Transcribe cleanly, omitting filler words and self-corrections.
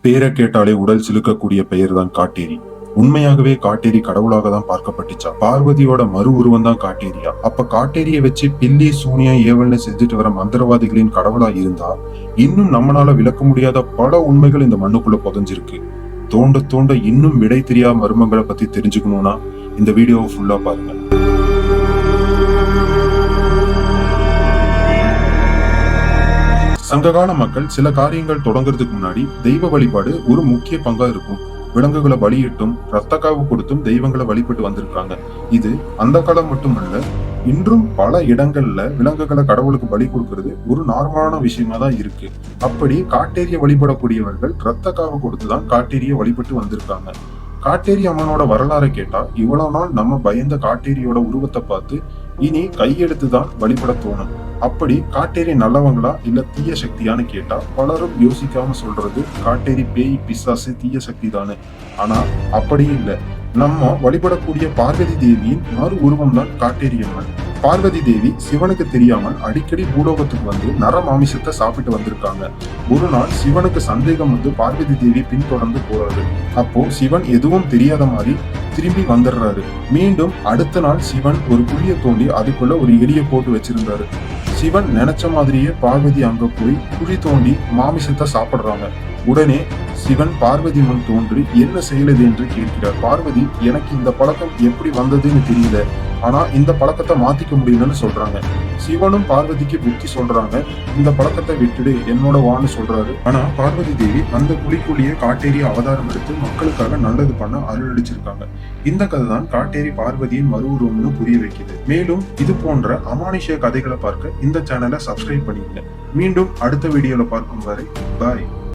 பேரை கேட்டாலே உடல் சிலுக்கக்கூடிய பெயர் தான் காட்டேரி. உண்மையாகவே காட்டேரி கடவுளாக தான் பார்க்கப்பட்டுச்சா? பார்வதியோட மறு உருவம் தான் காட்டேரியா? அப்ப காட்டேரியை வச்சு பில்லி சூனியம் ஏவல்னு செஞ்சுட்டு வர மந்திரவாதிகளின் கடவுளா இருந்தா இன்னும் நம்மளால விளக்க முடியாத பல உண்மைகள் இந்த மண்ணுக்குள்ள புதைஞ்சிருக்கு. தோண்ட தோண்ட இன்னும் விடை தெரியாத மர்மங்களை பத்தி தெரிஞ்சுக்கணும்னா இந்த வீடியோவை ஃபுல்லா பாருங்க. சங்ககால மக்கள் சில காரியங்கள் தொடங்குறதுக்கு முன்னாடி தெய்வ வழிபாடு ஒரு முக்கிய பங்கா இருக்கும். விலங்குகளை பலியிட்டும் ரத்த காவு கொடுத்தும் தெய்வங்களை வழிபட்டு வந்திருக்காங்க. இது அந்த காலம் மட்டுமல்ல, இன்றும் பல இடங்கள்ல விலங்குகளை கடவுளுக்கு பலி கொடுக்கிறது ஒரு நார்மலான விஷயமா தான் இருக்கு. அப்படி காட்டேரிய வழிபடக்கூடியவர்கள் ரத்த காவு கொடுத்துதான் காட்டேரிய வழிபட்டு வந்திருக்காங்க. காட்டேரி அம்மனோட வரலாறை கேட்டா இவ்வளவு நாள் நம்ம பயந்த காட்டேரியோட உருவத்தை பார்த்து இனி கையெடுத்துதான் வழிபட தோணும். அப்படி காட்டேரி நல்லவங்களா இல்ல தீய சக்தியான்னு கேட்டா பலரும் யோசிக்காம சொல்றது காட்டேரி பேய் பிசாசு தீய சக்தி தானே. ஆனா அப்படி இல்லை. நம்ம வழிபடக்கூடிய பார்வதி தேவியின் மறு உருவம் தான் காட்டேரி அம்மன். பார்வதி தேவி சிவனுக்கு தெரியாமல் அடிக்கடி பூலோகத்துக்கு வந்து நர மாமிசத்தை சாப்பிட்டு வந்திருக்காங்க. ஒரு நாள் சிவனுக்கு சந்தேகம் வந்து பார்வதி தேவி பின்தொடர்ந்து போறாரு. அப்போ சிவன் எதுவும் தெரியாத மாதிரி திரும்பி வந்துடுறாரு. மீண்டும் அடுத்த நாள் சிவன் ஒரு குழியை தோண்டி அதுக்குள்ள ஒரு எலியை போட்டு வச்சிருந்தாரு. சிவன் நினைச்ச மாதிரியே பார்வதி அங்க போய் குழி தோண்டி மாமிசத்தை சாப்பிடுறாங்க. உடனே சிவன் பார்வதி முன் தோன்றி என்ன செய்யறது என்று கேட்கிறார். பார்வதி, எனக்கு இந்த பழக்கம் எப்படி வந்ததுன்னு தெரியல, ஆனா இந்த பழக்கத்தை மாத்திக்க முடியலன்னு சொல்றாங்க. சிவனும் பார்வதிக்கு புத்தி சொல்றாங்க, இந்த பழக்கத்தை விட்டுடு என்னோட வான்னு சொல்றாரு. ஆனா பார்வதி தேவி அந்த குழிக்குள்ளேயே காட்டேரி அவதாரம் எடுத்து மக்களுக்காக நல்லது பண்ண அருளடிச்சிருக்காங்க. இந்த கதை தான் காட்டேரி பார்வதியின் மறு உருவம்னு புரிய வைக்குது. மேலும் இது போன்ற அமானுஷ்ய கதைகளை பார்க்க இந்த சேனலை சப்ஸ்கிரைப் பண்ணிக்கங்க. மீண்டும் அடுத்த வீடியோல பார்க்கும் வரை பாய்.